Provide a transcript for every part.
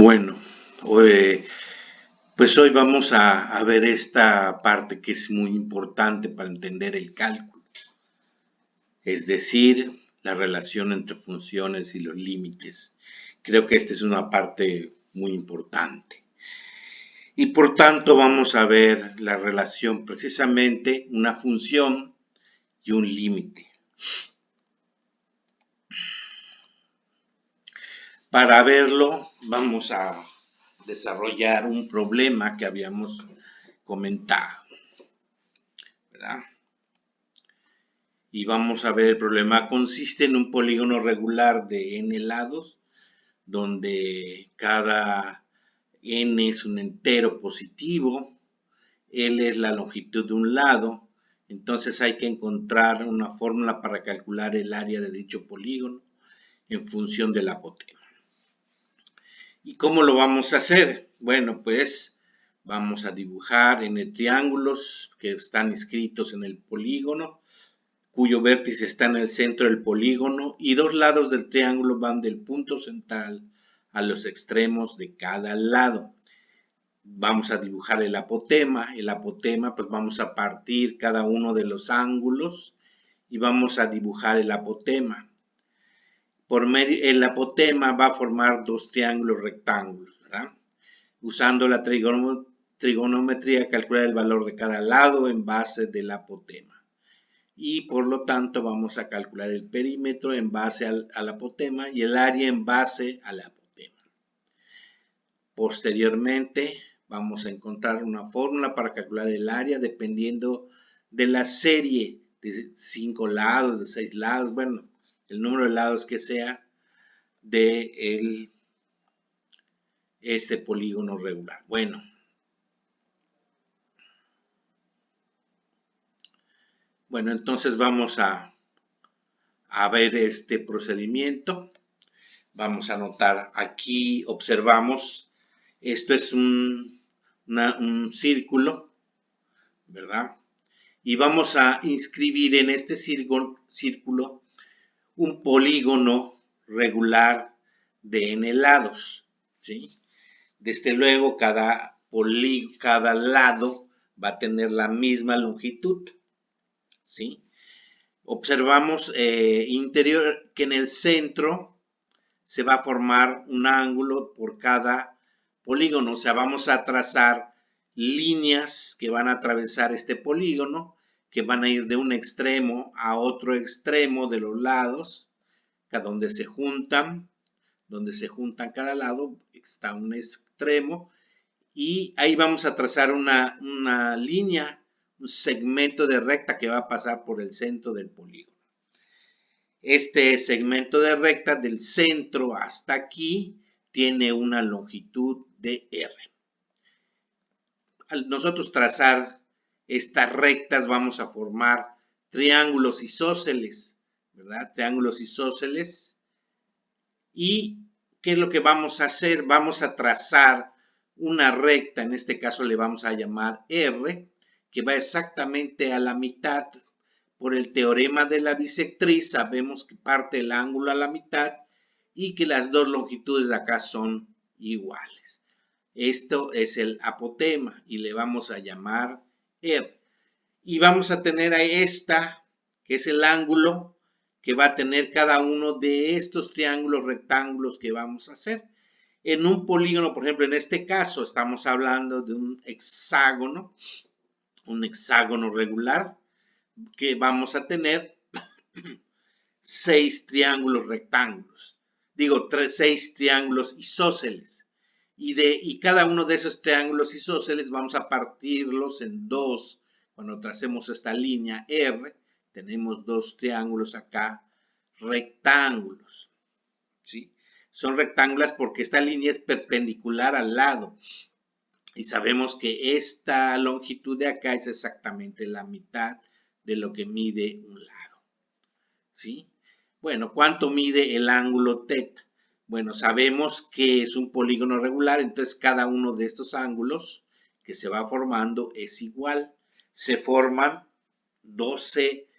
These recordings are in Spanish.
Bueno, hoy, pues hoy vamos a ver esta parte que es muy importante para entender el cálculo, es decir, la relación entre funciones y los límites. Creo que esta es una parte muy importante. Y por tanto vamos a ver la relación precisamente una función y un límite. Para verlo vamos a desarrollar un problema que habíamos comentado, ¿verdad? Y vamos a ver el problema. Consiste en un polígono regular de n lados, donde cada n es un entero positivo, L es la longitud de un lado, entonces hay que encontrar una fórmula para calcular el área de dicho polígono en función del apotema. ¿Y cómo lo vamos a hacer? Bueno, pues vamos a dibujar n triángulos que están inscritos en el polígono, cuyo vértice está en el centro del polígono y dos lados del triángulo van del punto central a los extremos de cada lado. Vamos a dibujar el apotema, pues vamos a partir cada uno de los ángulos y vamos a dibujar el apotema. El apotema va a formar dos triángulos rectángulos, ¿verdad? Usando la trigonometría, calcular el valor de cada lado en base del apotema. Y por lo tanto vamos a calcular el perímetro en base al apotema y el área en base al apotema. Posteriormente vamos a encontrar una fórmula para calcular el área dependiendo de la serie de 5 lados, de 6 lados, bueno, el número de lados que sea de este polígono regular. Bueno, entonces vamos a ver este procedimiento. Vamos a anotar, aquí observamos, esto es un círculo, ¿verdad? Y vamos a inscribir en este círculo un polígono regular de n lados, ¿sí? Desde luego, cada lado va a tener la misma longitud, ¿sí? Observamos que en el centro se va a formar un ángulo por cada polígono, o sea, vamos a trazar líneas que van a atravesar este polígono, que van a ir de un extremo a otro extremo de los lados, donde se juntan cada lado, está un extremo, y ahí vamos a trazar una línea, un segmento de recta que va a pasar por el centro del polígono. Este segmento de recta del centro hasta aquí tiene una longitud de R. Al nosotros trazar estas rectas vamos a formar triángulos isósceles, ¿verdad? Triángulos isósceles. ¿Y qué es lo que vamos a hacer? Vamos a trazar una recta, en este caso le vamos a llamar R, que va exactamente a la mitad. Por el teorema de la bisectriz sabemos que parte el ángulo a la mitad y que las dos longitudes de acá son iguales. Esto es el apotema y le vamos a llamar R. Y vamos a tener a esta, que es el ángulo que va a tener cada uno de estos triángulos rectángulos que vamos a hacer. En un polígono, por ejemplo, en este caso estamos hablando de un hexágono regular, que vamos a tener 6 triángulos rectángulos, digo 6 triángulos isósceles, y cada uno de esos triángulos isósceles vamos a partirlos en dos. Cuando tracemos esta línea R, tenemos dos triángulos acá rectángulos, ¿sí? Son rectángulos porque esta línea es perpendicular al lado, y sabemos que esta longitud de acá es exactamente la mitad de lo que mide un lado, ¿sí? Bueno, ¿cuánto mide el ángulo θ? Bueno, sabemos que es un polígono regular, entonces cada uno de estos ángulos que se va formando es igual. Se forman 12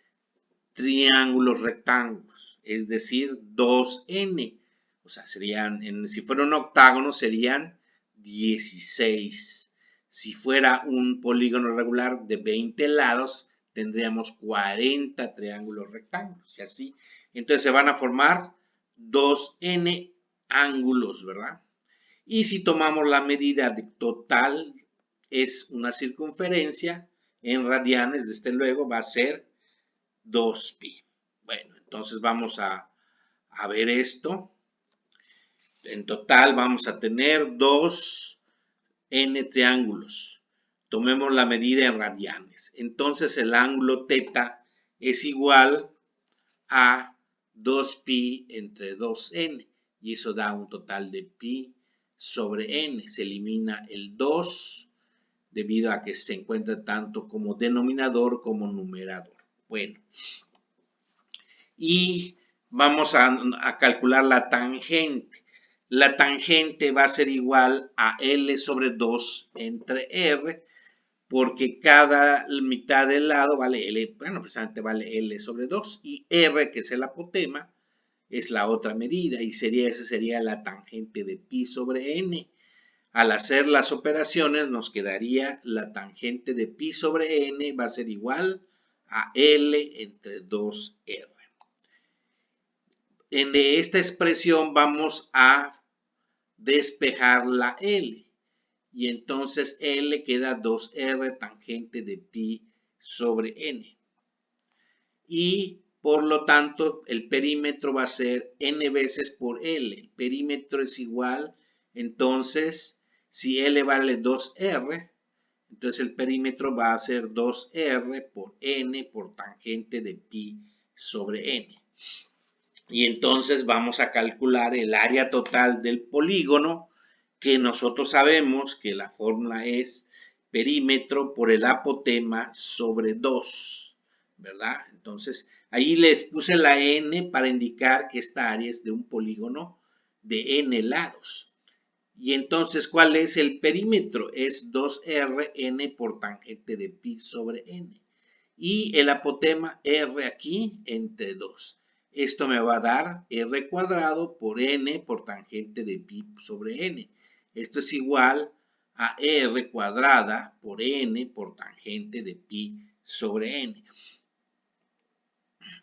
triángulos rectángulos, es decir, 2n. O sea, serían, si fuera un octágono, serían 16. Si fuera un polígono regular de 20 lados, tendríamos 40 triángulos rectángulos, y así. Entonces se van a formar 2n ángulos, ¿verdad? Y si tomamos la medida de total, es una circunferencia en radianes, desde luego, va a ser 2pi. Bueno, entonces vamos a ver esto. En total vamos a tener 2n triángulos. Tomemos la medida en radianes. Entonces el ángulo θ es igual a 2pi entre 2n. Y eso da un total de pi sobre n. Se elimina el 2 debido a que se encuentra tanto como denominador como numerador. Bueno. Y vamos a calcular la tangente. La tangente va a ser igual a L sobre 2 entre R, porque cada mitad del lado vale L, bueno, precisamente vale L sobre 2, y R, que es el apotema, es la otra medida, y esa sería la tangente de pi sobre n. Al hacer las operaciones nos quedaría la tangente de pi sobre n va a ser igual a L entre 2R. En esta expresión vamos a despejar la L. Y entonces L queda 2R tangente de pi sobre n. Y por lo tanto el perímetro va a ser n veces por L. El perímetro es igual, entonces si L vale 2R, entonces el perímetro va a ser 2R por n por tangente de pi sobre n. Y entonces vamos a calcular el área total del polígono, que nosotros sabemos que la fórmula es perímetro por el apotema sobre 2, ¿verdad? Entonces, ahí les puse la n para indicar que esta área es de un polígono de n lados. Y entonces, ¿cuál es el perímetro? Es 2rn por tangente de pi sobre n. Y el apotema r aquí entre 2. Esto me va a dar r cuadrado por n por tangente de pi sobre n. Esto es igual a r cuadrada por n por tangente de pi sobre n.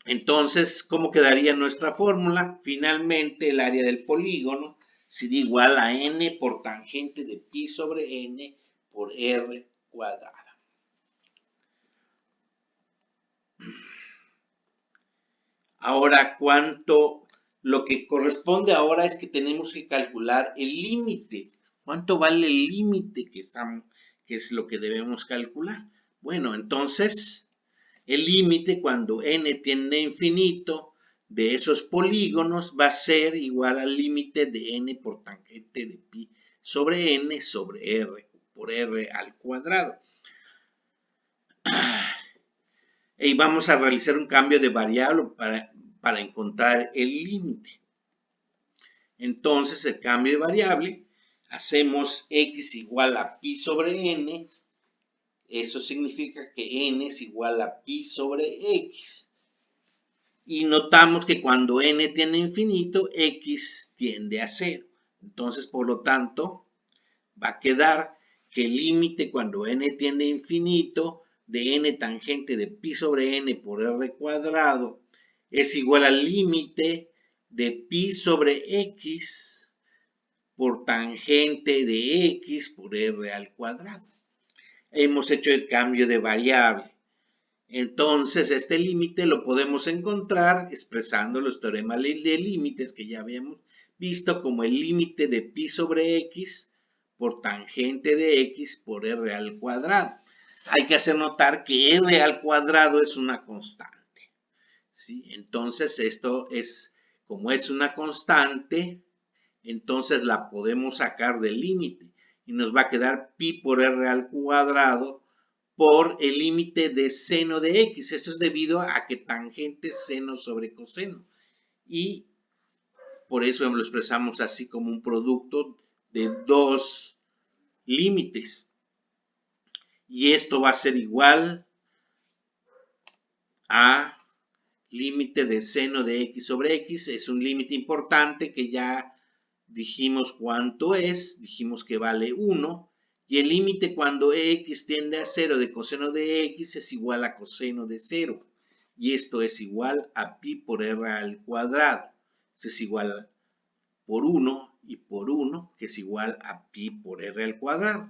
Entonces, ¿cómo quedaría nuestra fórmula? Finalmente, el área del polígono sería igual a n por tangente de pi sobre n por r cuadrada. Ahora, lo que corresponde ahora es que tenemos que calcular el límite. ¿Cuánto vale el límite que es lo que debemos calcular? Bueno, entonces, el límite cuando n tiende a infinito de esos polígonos va a ser igual al límite de n por tangente de pi sobre n sobre r por r al cuadrado. Y vamos a realizar un cambio de variable para encontrar el límite. Entonces, el cambio de variable, hacemos x igual a pi sobre n. Eso significa que n es igual a pi sobre x. Y notamos que cuando n tiende a infinito, x tiende a 0. Entonces, por lo tanto, va a quedar que el límite cuando n tiende a infinito de n tangente de pi sobre n por r cuadrado es igual al límite de pi sobre x por tangente de x por r al cuadrado. Hemos hecho el cambio de variable. Entonces, este límite lo podemos encontrar expresando los teoremas de límites que ya habíamos visto como el límite de pi sobre x por tangente de x por r al cuadrado. Hay que hacer notar que r al cuadrado es una constante. ¿Sí? Entonces, esto es, como es una constante, entonces la podemos sacar del límite y nos va a quedar pi por r al cuadrado por el límite de seno de x. Esto es debido a que tangente es seno sobre coseno. Y por eso lo expresamos así como un producto de dos límites. Y esto va a ser igual a límite de seno de x sobre x es un límite importante que ya dijimos cuánto es, dijimos que vale 1, y el límite cuando x tiende a 0 de coseno de x es igual a coseno de 0, y esto es igual a pi por r al cuadrado. Esto es igual por 1 y por 1, que es igual a pi por r al cuadrado.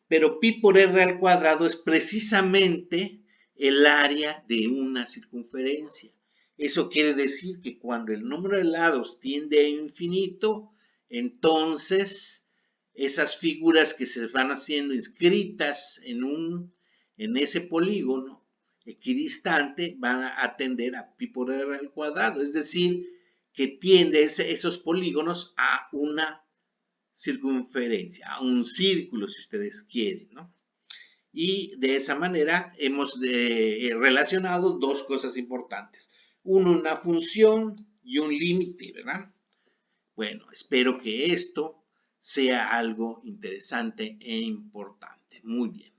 Pero pi por r al cuadrado es precisamente el área de una circunferencia. Eso quiere decir que cuando el número de lados tiende a infinito, entonces esas figuras que se van haciendo inscritas en ese polígono equidistante van a tender a pi por r al cuadrado. Es decir, que tiende esos polígonos a una circunferencia, a un círculo si ustedes quieren, ¿no? Y de esa manera hemos relacionado dos cosas importantes. Uno, una función y un límite, ¿verdad? Bueno, espero que esto sea algo interesante e importante. Muy bien.